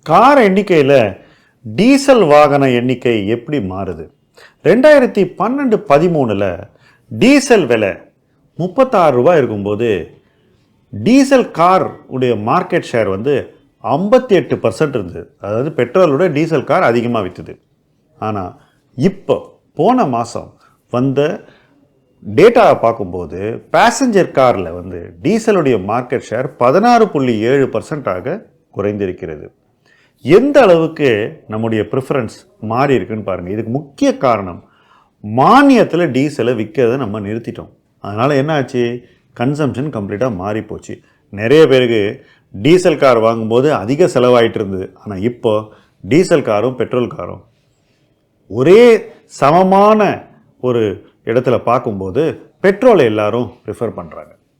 Car எண்ணிக்கையில் diesel வாகன எண்ணிக்கை எப்படி மாறுது? 2012-13 டீசல் விலை 36 ரூபாய் இருக்கும்போது டீசல் கார் உடைய மார்க்கெட் ஷேர் வந்து 58% இருந்தது. அதாவது பெட்ரோலோட டீசல் கார் அதிகமாக விற்றுது. ஆனால் இப்போ போன மாதம் வந்த டேட்டாவை பார்க்கும்போது பேசஞ்சர் காரில் வந்து டீசலுடைய மார்க்கெட் ஷேர் 16.7% குறைந்திருக்கிறது. எந்த அளவுக்கு நம்முடைய ப்ரிஃபரன்ஸ் மாறி இருக்குன்னு பாருங்கள். இதுக்கு முக்கிய காரணம் மானியத்தில் டீசலை விற்கிறத நம்ம நிறுத்திட்டோம். அதனால் என்ன ஆச்சு? கன்சம்ஷன் கம்ப்ளீட்டாக மாறி போச்சு. நிறைய பேருக்கு டீசல் கார் வாங்கும்போது அதிக செலவாயிட்டு இருந்தது. ஆனால் இப்போ டீசல் காரும் பெட்ரோல் காரும் ஒரே சமமான ஒரு இடத்துல பார்க்கும்போது பெட்ரோலை எல்லாரும் ப்ரிஃபர் பண்ணுறாங்க.